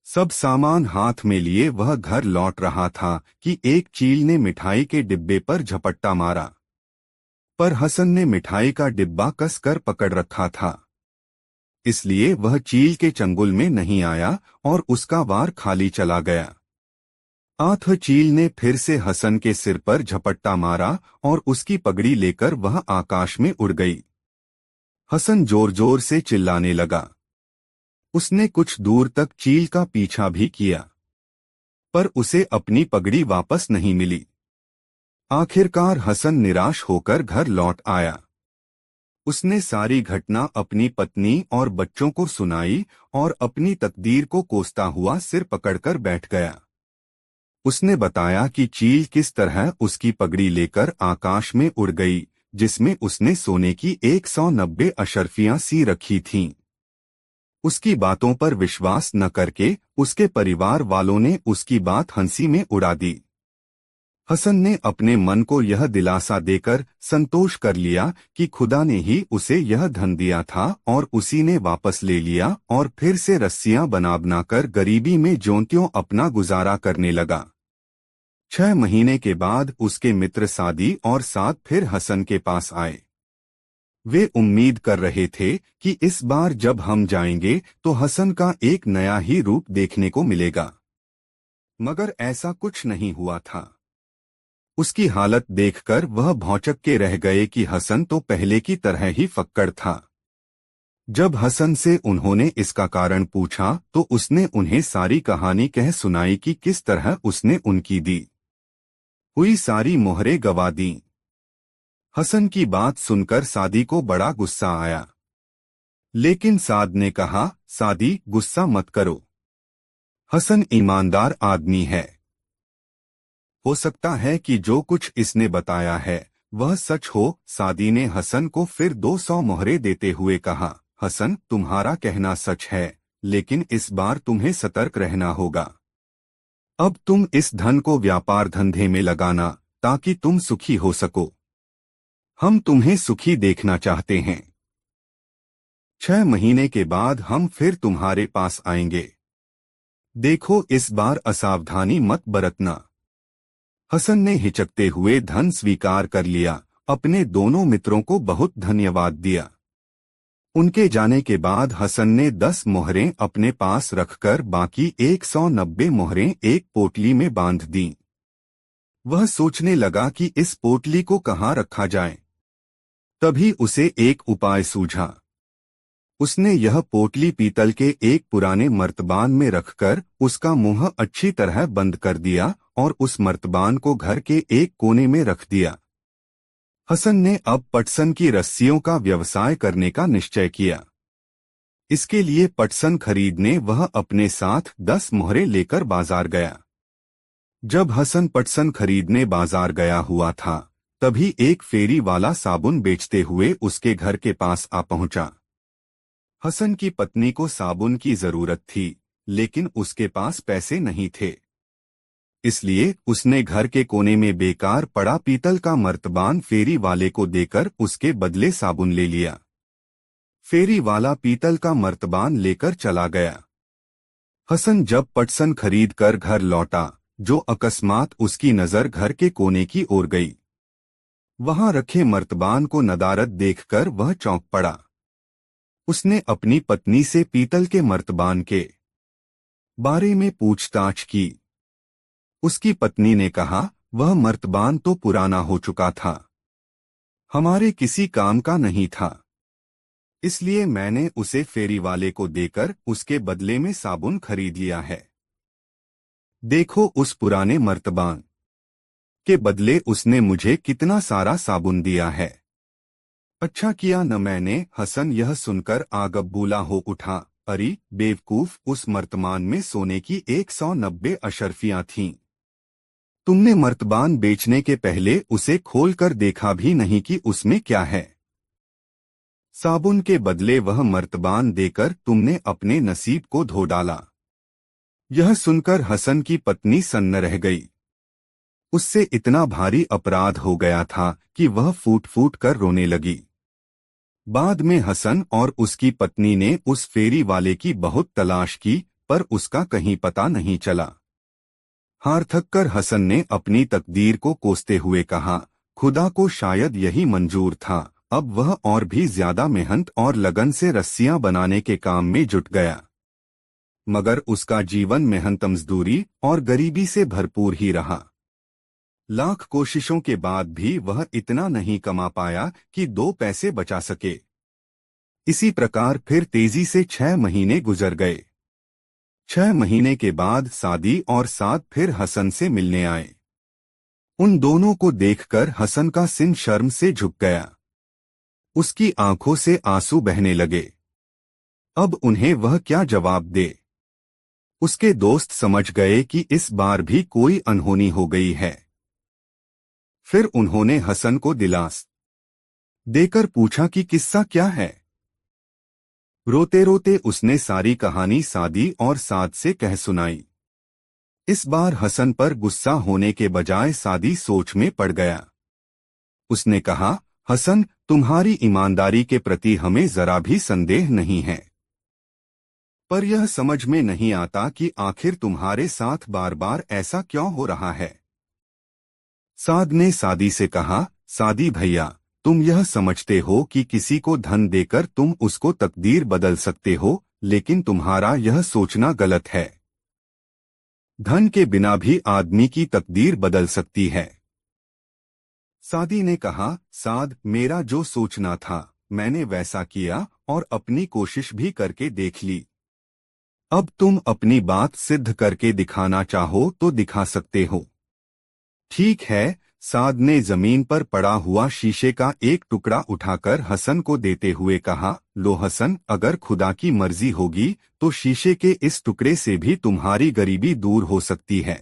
सब सामान हाथ में लिए वह घर लौट रहा था कि एक चील ने मिठाई के डिब्बे पर झपट्टा मारा, पर हसन ने मिठाई का डिब्बा कसकर पकड़ रखा था। इसलिए वह चील के चंगुल में नहीं आया और उसका वार खाली चला गया। आठ चील ने फिर से हसन के सिर पर झपट्टा मारा और उसकी पगड़ी लेकर वह आकाश में उड़ गई। हसन जोर जोर से चिल्लाने लगा। उसने कुछ दूर तक चील का पीछा भी किया, पर उसे अपनी पगड़ी वापस नहीं मिली। आखिरकार हसन निराश होकर घर लौट आया। उसने सारी घटना अपनी पत्नी और बच्चों को सुनाई और अपनी तकदीर को कोसता हुआ सिर पकड़कर बैठ गया। उसने बताया कि चील किस तरह उसकी पगड़ी लेकर आकाश में उड़ गई, जिसमें उसने सोने की 190 अशर्फियां सी रखी थीं। उसकी बातों पर विश्वास न करके उसके परिवार वालों ने उसकी बात हंसी में उड़ा दी। हसन ने अपने मन को यह दिलासा देकर संतोष कर लिया कि खुदा ने ही उसे यह धन दिया था और उसी ने वापस ले लिया, और फिर से रस्सियां बना बनाकर गरीबी में ज्यों-त्यों अपना गुजारा करने लगा। 6 महीने के बाद उसके मित्र सादी और साद फिर हसन के पास आए। वे उम्मीद कर रहे थे कि इस बार जब हम जाएंगे तो हसन का एक नया ही रूप देखने को मिलेगा, मगर ऐसा कुछ नहीं हुआ था। उसकी हालत देखकर वह भौंचक के रह गए कि हसन तो पहले की तरह ही फक्कड़ था। जब हसन से उन्होंने इसका कारण पूछा तो उसने उन्हें सारी कहानी कह सुनाई कि किस तरह उसने उनकी दी हुई सारी मोहरें गवा दी। हसन की बात सुनकर सादी को बड़ा गुस्सा आया, लेकिन साद ने कहा, सादी गुस्सा मत करो, हसन ईमानदार आदमी है। हो सकता है कि जो कुछ इसने बताया है वह सच हो। सादी ने हसन को फिर 200 मोहरें देते हुए कहा, हसन तुम्हारा कहना सच है, लेकिन इस बार तुम्हें सतर्क रहना होगा। अब तुम इस धन को व्यापार धंधे में लगाना ताकि तुम सुखी हो सको। हम तुम्हें सुखी देखना चाहते हैं। 6 महीने के बाद हम फिर तुम्हारे पास आएंगे। देखो इस बार असावधानी मत बरतना। हसन ने हिचकते हुए धन स्वीकार कर लिया, अपने दोनों मित्रों को बहुत धन्यवाद दिया। उनके जाने के बाद हसन ने 10 मोहरें अपने पास रखकर बाकी 190 मोहरें एक पोटली में बांध दीं। वह सोचने लगा कि इस पोटली को कहाँ रखा जाए। तभी उसे एक उपाय सूझा। उसने यह पोटली पीतल के एक पुराने मर्तबान में रखकर उसका मुंह अच्छी तरह बंद कर दिया और उस मर्तबान को घर के एक कोने में रख दिया। हसन ने अब पटसन की रस्सियों का व्यवसाय करने का निश्चय किया। इसके लिए पटसन खरीदने वह अपने साथ 10 मोहरें लेकर बाजार गया। जब हसन पटसन खरीदने बाजार गया हुआ था, तभी एक फेरी वाला साबुन बेचते हुए उसके घर के पास आ पहुंचा। हसन की पत्नी को साबुन की जरूरत थी, लेकिन उसके पास पैसे नहीं थे। इसलिए उसने घर के कोने में बेकार पड़ा पीतल का मर्तबान फेरी वाले को देकर उसके बदले साबुन ले लिया। फेरी वाला पीतल का मर्तबान लेकर चला गया। हसन जब पटसन खरीद कर घर लौटा, जो अकस्मात उसकी नजर घर के कोने की ओर गई। वहां रखे मर्तबान को नदारद देखकर वह चौंक पड़ा। उसने अपनी पत्नी से पीतल के मर्तबान के बारे में पूछताछ की। उसकी पत्नी ने कहा, वह मर्तबान तो पुराना हो चुका था, हमारे किसी काम का नहीं था, इसलिए मैंने उसे फेरी वाले को देकर उसके बदले में साबुन खरीद लिया है। देखो उस पुराने मर्तबान के बदले उसने मुझे कितना सारा साबुन दिया है। अच्छा किया न मैंने। हसन यह सुनकर आगबूला हो उठा, अरे बेवकूफ, उस मर्तबान में सोने की 190 अशर्फियां थीं। तुमने मर्तबान बेचने के पहले उसे खोलकर देखा भी नहीं कि उसमें क्या है। साबुन के बदले वह मर्तबान देकर तुमने अपने नसीब को धो डाला। यह सुनकर हसन की पत्नी सन्न रह गई। उससे इतना भारी अपराध हो गया था कि वह फूट फूट कर रोने लगी। बाद में हसन और उसकी पत्नी ने उस फेरी वाले की बहुत तलाश की, पर उसका कहीं पता नहीं चला। हार थककर हसन ने अपनी तकदीर को कोसते हुए कहा, खुदा को शायद यही मंजूर था। अब वह और भी ज्यादा मेहनत और लगन से रस्सियां बनाने के काम में जुट गया। मगर उसका जीवन मेहनत मजदूरी और गरीबी से भरपूर ही रहा। लाख कोशिशों के बाद भी वह इतना नहीं कमा पाया कि 2 पैसे बचा सके। इसी प्रकार फिर तेजी से 6 महीने गुजर गए। 6 महीने के बाद सादी और साद फिर हसन से मिलने आए। उन दोनों को देखकर हसन का सिन शर्म से झुक गया। उसकी आंखों से आंसू बहने लगे। अब उन्हें वह क्या जवाब दे। उसके दोस्त समझ गए कि इस बार भी कोई अनहोनी हो गई है। फिर उन्होंने हसन को दिलासा देकर पूछा कि किस्सा क्या है। रोते रोते उसने सारी कहानी सादी और साद से कह सुनाई। इस बार हसन पर गुस्सा होने के बजाय सादी सोच में पड़ गया। उसने कहा, हसन, तुम्हारी ईमानदारी के प्रति हमें जरा भी संदेह नहीं है, पर यह समझ में नहीं आता कि आखिर तुम्हारे साथ बार बार ऐसा क्यों हो रहा है। साद ने सादी से कहा, सादी भैया, तुम यह समझते हो कि किसी को धन देकर तुम उसको तकदीर बदल सकते हो, लेकिन तुम्हारा यह सोचना गलत है। धन के बिना भी आदमी की तकदीर बदल सकती है। सादी ने कहा, साद, मेरा जो सोचना था मैंने वैसा किया और अपनी कोशिश भी करके देख ली। अब तुम अपनी बात सिद्ध करके दिखाना चाहो तो दिखा सकते हो। ठीक है। साद ने जमीन पर पड़ा हुआ शीशे का एक टुकड़ा उठाकर हसन को देते हुए कहा, लो हसन, अगर खुदा की मर्जी होगी तो शीशे के इस टुकड़े से भी तुम्हारी गरीबी दूर हो सकती है।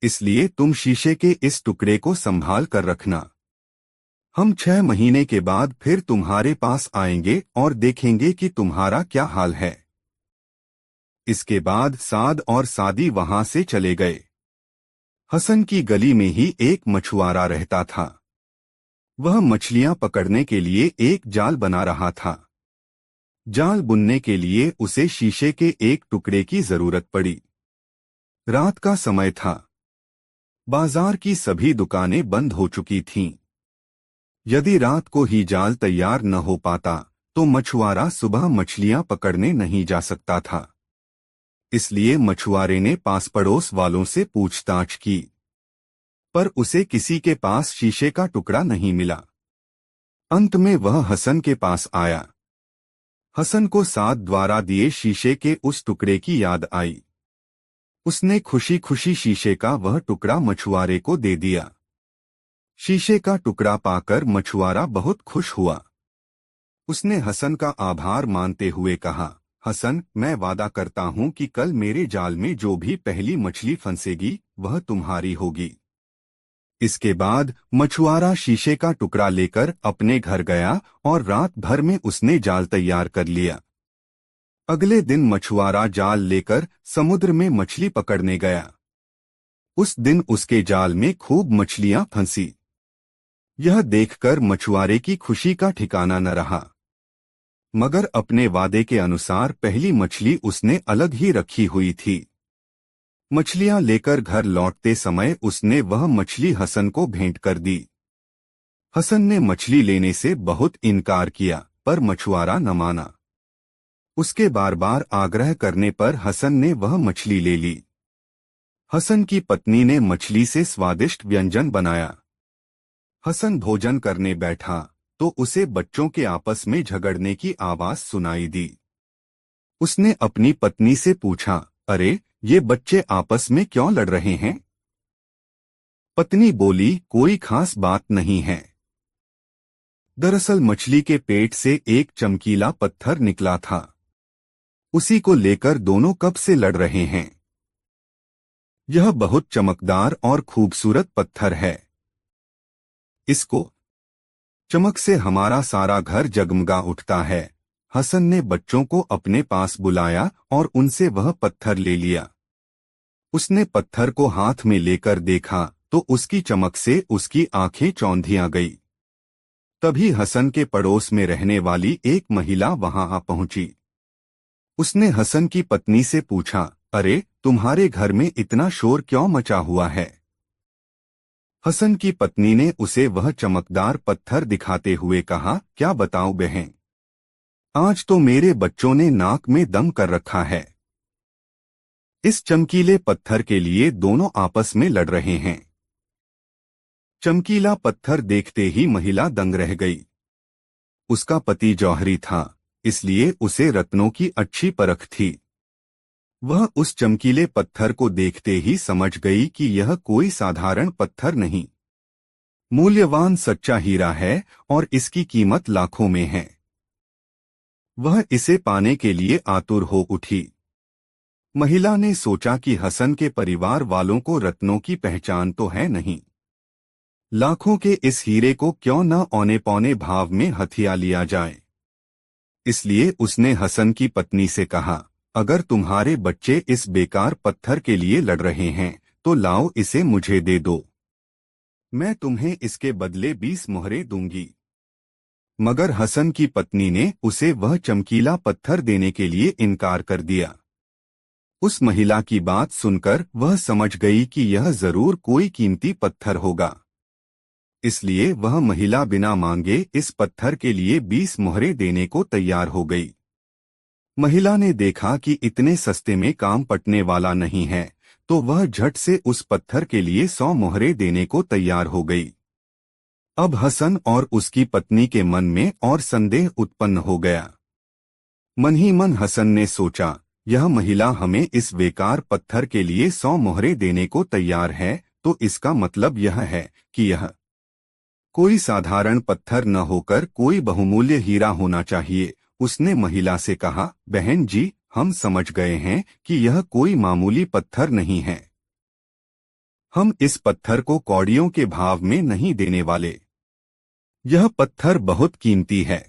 इसलिए तुम शीशे के इस टुकड़े को संभाल कर रखना। हम 6 महीने के बाद फिर तुम्हारे पास आएंगे और देखेंगे कि तुम्हारा क्या हाल है। इसके बाद साद और सादी वहां से चले गए। हसन की गली में ही एक मछुआरा रहता था। वह मछलियां पकड़ने के लिए एक जाल बना रहा था। जाल बुनने के लिए उसे शीशे के एक टुकड़े की जरूरत पड़ी। रात का समय था। बाजार की सभी दुकानें बंद हो चुकी थीं। यदि रात को ही जाल तैयार न हो पाता तो मछुआरा सुबह मछलियां पकड़ने नहीं जा सकता था। इसलिए मछुआरे ने पास पड़ोस वालों से पूछताछ की, पर उसे किसी के पास शीशे का टुकड़ा नहीं मिला। अंत में वह हसन के पास आया। हसन को साद द्वारा दिए शीशे के उस टुकड़े की याद आई। उसने खुशी खुशी शीशे का वह टुकड़ा मछुआरे को दे दिया। शीशे का टुकड़ा पाकर मछुआरा बहुत खुश हुआ। उसने हसन का आभार मानते हुए कहा, हसन, मैं वादा करता हूं कि कल मेरे जाल में जो भी पहली मछली फंसेगी वह तुम्हारी होगी। इसके बाद मछुआरा शीशे का टुकड़ा लेकर अपने घर गया और रात भर में उसने जाल तैयार कर लिया। अगले दिन मछुआरा जाल लेकर समुद्र में मछली पकड़ने गया। उस दिन उसके जाल में खूब मछलियां फंसी। यह देखकर मछुआरे की खुशी का ठिकाना न रहा, मगर अपने वादे के अनुसार पहली मछली उसने अलग ही रखी हुई थी। मछलियां लेकर घर लौटते समय उसने वह मछली हसन को भेंट कर दी। हसन ने मछली लेने से बहुत इनकार किया, पर मछुआरा न माना। उसके बार बार आग्रह करने पर हसन ने वह मछली ले ली। हसन की पत्नी ने मछली से स्वादिष्ट व्यंजन बनाया। हसन भोजन करने बैठा तो उसे बच्चों के आपस में झगड़ने की आवाज सुनाई दी। उसने अपनी पत्नी से पूछा, अरे, ये बच्चे आपस में क्यों लड़ रहे हैं? पत्नी बोली, कोई खास बात नहीं है। दरअसल मछली के पेट से एक चमकीला पत्थर निकला था। उसी को लेकर दोनों कब से लड़ रहे हैं। यह बहुत चमकदार और खूबसूरत पत्थर है। इसको चमक से हमारा सारा घर जगमगा उठता है। हसन ने बच्चों को अपने पास बुलाया और उनसे वह पत्थर ले लिया। उसने पत्थर को हाथ में लेकर देखा तो उसकी चमक से उसकी आंखें चौंधियां गई। तभी हसन के पड़ोस में रहने वाली एक महिला वहां आ पहुंची। उसने हसन की पत्नी से पूछा, अरे, तुम्हारे घर में इतना शोर क्यों मचा हुआ है? हसन की पत्नी ने उसे वह चमकदार पत्थर दिखाते हुए कहा, क्या बताऊं बहन, आज तो मेरे बच्चों ने नाक में दम कर रखा है। इस चमकीले पत्थर के लिए दोनों आपस में लड़ रहे हैं। चमकीला पत्थर देखते ही महिला दंग रह गई। उसका पति जौहरी था, इसलिए उसे रत्नों की अच्छी परख थी। वह उस चमकीले पत्थर को देखते ही समझ गई कि यह कोई साधारण पत्थर नहीं, मूल्यवान सच्चा हीरा है और इसकी कीमत लाखों में है। वह इसे पाने के लिए आतुर हो उठी। महिला ने सोचा कि हसन के परिवार वालों को रत्नों की पहचान तो है नहीं, लाखों के इस हीरे को क्यों न औने पौने भाव में हथिया लिया जाए। इसलिए उसने हसन की पत्नी से कहा, अगर तुम्हारे बच्चे इस बेकार पत्थर के लिए लड़ रहे हैं तो लाओ इसे मुझे दे दो, मैं तुम्हें इसके बदले 20 मोहरें दूंगी। मगर हसन की पत्नी ने उसे वह चमकीला पत्थर देने के लिए इनकार कर दिया। उस महिला की बात सुनकर वह समझ गई कि यह जरूर कोई कीमती पत्थर होगा। इसलिए वह महिला बिना मांगे इस पत्थर के लिए 20 मोहरें देने को तैयार हो गई। महिला ने देखा कि इतने सस्ते में काम पटने वाला नहीं है, तो वह झट से उस पत्थर के लिए 100 मोहरें देने को तैयार हो गई। अब हसन और उसकी पत्नी के मन में और संदेह उत्पन्न हो गया। मन ही मन हसन ने सोचा, यह महिला हमें इस बेकार पत्थर के लिए 100 मोहरें देने को तैयार है, तो इसका मतलब यह है कि यह कोई साधारण पत्थर न होकर कोई बहुमूल्य हीरा होना चाहिए। उसने महिला से कहा, बहन जी, हम समझ गए हैं कि यह कोई मामूली पत्थर नहीं है। हम इस पत्थर को कौड़ियों के भाव में नहीं देने वाले। यह पत्थर बहुत कीमती है।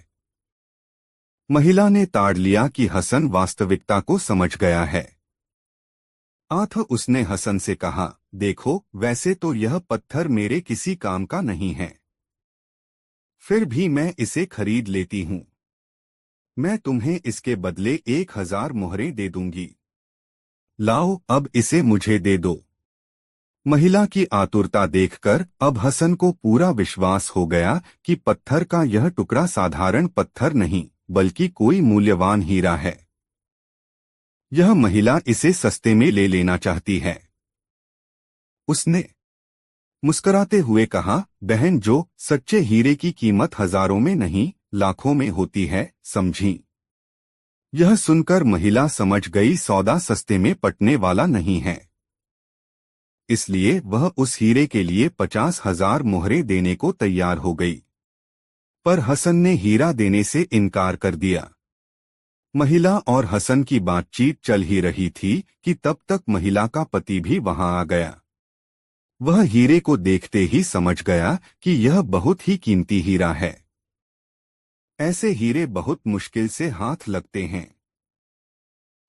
महिला ने ताड़ लिया कि हसन वास्तविकता को समझ गया है। उसने हसन से कहा, देखो, वैसे तो यह पत्थर मेरे किसी काम का नहीं है, फिर भी मैं इसे खरीद लेती हूँ। मैं तुम्हें इसके बदले 1000 मोहरें दे दूंगी। लाओ, अब इसे मुझे दे दो। महिला की आतुरता देखकर अब हसन को पूरा विश्वास हो गया कि पत्थर का यह टुकड़ा साधारण पत्थर नहीं, बल्कि कोई मूल्यवान हीरा है। यह महिला इसे सस्ते में ले लेना चाहती है। उसने मुस्कुराते हुए कहा, बहन, जो सच्चे हीरे की कीमत हजारों में नहीं लाखों में होती है, समझी। यह सुनकर महिला समझ गई सौदा सस्ते में पटने वाला नहीं है। इसलिए वह उस हीरे के लिए 50,000 मोहरें देने को तैयार हो गई। पर हसन ने हीरा देने से इनकार कर दिया। महिला और हसन की बातचीत चल ही रही थी कि तब तक महिला का पति भी वहां आ गया। वह हीरे को देखते ही समझ गया कि यह बहुत ही कीमती हीरा है। ऐसे हीरे बहुत मुश्किल से हाथ लगते हैं।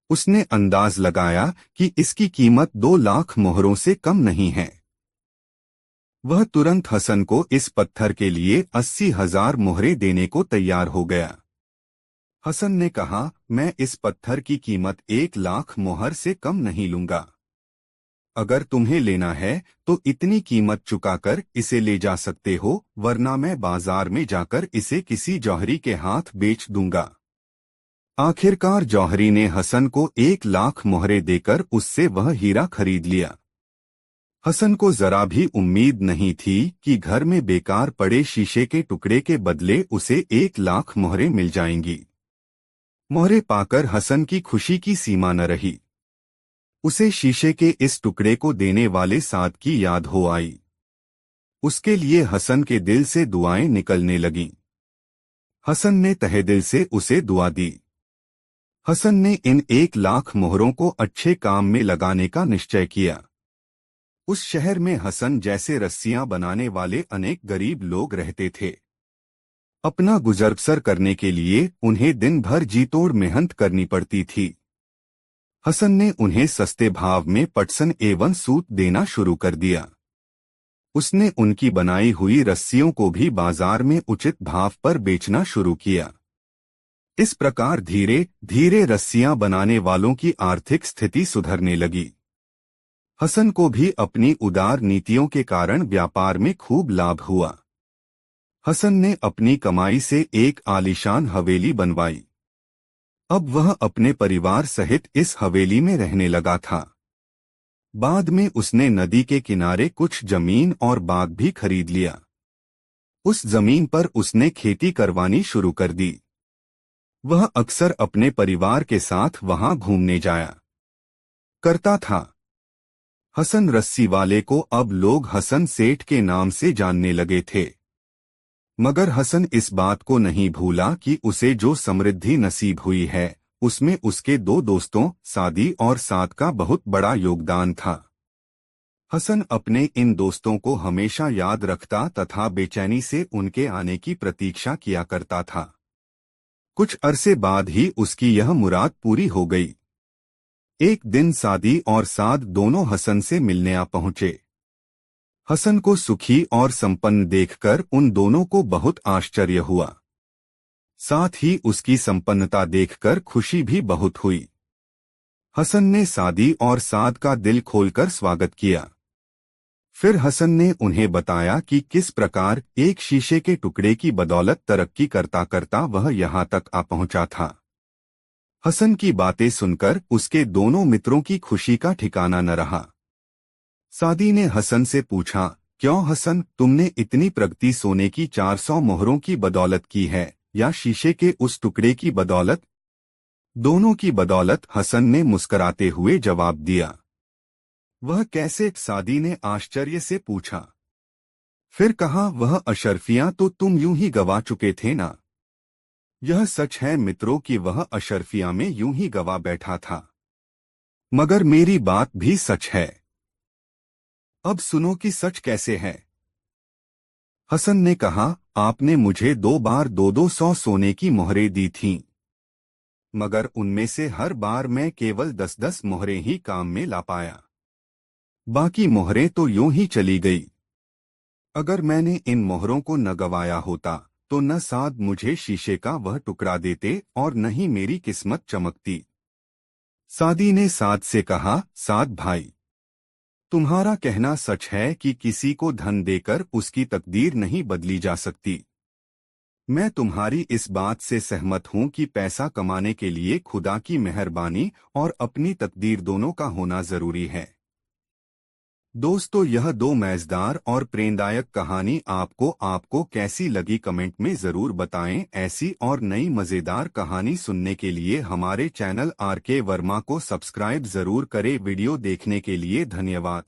उसने अंदाज लगाया कि इसकी कीमत 2 लाख मोहरों से कम नहीं है। वह तुरंत हसन को इस पत्थर के लिए 80,000 मोहरें देने को तैयार हो गया। हसन ने कहा, मैं इस पत्थर की कीमत 1 लाख मोहर से कम नहीं लूंगा। अगर तुम्हें लेना है तो इतनी कीमत चुकाकर इसे ले जा सकते हो, वरना मैं बाजार में जाकर इसे किसी जौहरी के हाथ बेच दूंगा। आखिरकार जौहरी ने हसन को 1 लाख मोहरें देकर उससे वह हीरा खरीद लिया। हसन को जरा भी उम्मीद नहीं थी कि घर में बेकार पड़े शीशे के टुकड़े के बदले उसे 1 लाख मोहरें मिल जाएंगी। मोहरें पाकर हसन की खुशी की सीमा न रही। उसे शीशे के इस टुकड़े को देने वाले साद की याद हो आई। उसके लिए हसन के दिल से दुआएं निकलने लगीं। हसन ने तहे दिल से उसे दुआ दी। हसन ने इन 1 लाख मोहरों को अच्छे काम में लगाने का निश्चय किया। उस शहर में हसन जैसे रस्सियां बनाने वाले अनेक गरीब लोग रहते थे। अपना गुजर बसर करने के लिए उन्हें दिन भर जी तोड़ मेहनत करनी पड़ती थी। हसन ने उन्हें सस्ते भाव में पटसन एवं सूत देना शुरू कर दिया। उसने उनकी बनाई हुई रस्सियों को भी बाजार में उचित भाव पर बेचना शुरू किया। इस प्रकार धीरे धीरे रस्सियां बनाने वालों की आर्थिक स्थिति सुधरने लगी। हसन को भी अपनी उदार नीतियों के कारण व्यापार में खूब लाभ हुआ। हसन ने अपनी कमाई से एक आलीशान हवेली बनवाई। अब वह अपने परिवार सहित इस हवेली में रहने लगा था। बाद में उसने नदी के किनारे कुछ जमीन और बाग भी खरीद लिया। उस जमीन पर उसने खेती करवानी शुरू कर दी। वह अक्सर अपने परिवार के साथ वहां घूमने जाया करता था। हसन रस्सी वाले को अब लोग हसन सेठ के नाम से जानने लगे थे। मगर हसन इस बात को नहीं भूला कि उसे जो समृद्धि नसीब हुई है उसमें उसके दो दोस्तों सादी और साद का बहुत बड़ा योगदान था। हसन अपने इन दोस्तों को हमेशा याद रखता तथा बेचैनी से उनके आने की प्रतीक्षा किया करता था। कुछ अरसे बाद ही उसकी यह मुराद पूरी हो गई। एक दिन सादी और साद दोनों हसन से मिलने आ पहुंचे। हसन को सुखी और संपन्न देखकर उन दोनों को बहुत आश्चर्य हुआ। साथ ही उसकी संपन्नता देखकर खुशी भी बहुत हुई। हसन ने सादी और साद का दिल खोलकर स्वागत किया। फिर हसन ने उन्हें बताया कि किस प्रकार एक शीशे के टुकड़े की बदौलत तरक्की करता करता वह यहाँ तक आ पहुंचा था। हसन की बातें सुनकर उसके दोनों मित्रों की खुशी का ठिकाना न रहा। सादी ने हसन से पूछा, क्यों हसन, तुमने इतनी प्रगति सोने की 400 मोहरों की बदौलत की है या शीशे के उस टुकड़े की बदौलत? दोनों की बदौलत, हसन ने मुस्कराते हुए जवाब दिया। वह कैसे? सादी ने आश्चर्य से पूछा। फिर कहा, वह अशर्फियां तो तुम यूं ही गवा चुके थे ना। यह सच है मित्रों कि वह अशर्फियां में यूं ही गवा बैठा था, मगर मेरी बात भी सच है। अब सुनो कि सच कैसे है। हसन ने कहा, आपने मुझे 2 बार 200 सोने की मोहरें दी थीं, मगर उनमें से हर बार मैं केवल 10-10 मोहरें ही काम में ला पाया। बाकी मोहरें तो यूं ही चली गई। अगर मैंने इन मोहरों को न गवाया होता तो न साद मुझे शीशे का वह टुकड़ा देते और न ही मेरी किस्मत चमकती। सादी ने साद से कहा, साद भाई, तुम्हारा कहना सच है कि किसी को धन देकर उसकी तकदीर नहीं बदली जा सकती। मैं तुम्हारी इस बात से सहमत हूं कि पैसा कमाने के लिए खुदा की मेहरबानी और अपनी तकदीर दोनों का होना जरूरी है। दोस्तों, यह 2 मजेदार और प्रेरणादायक कहानी आपको कैसी लगी कमेंट में जरूर बताएं। ऐसी और नई मजेदार कहानी सुनने के लिए हमारे चैनल आरके वर्मा को सब्सक्राइब जरूर करें। वीडियो देखने के लिए धन्यवाद।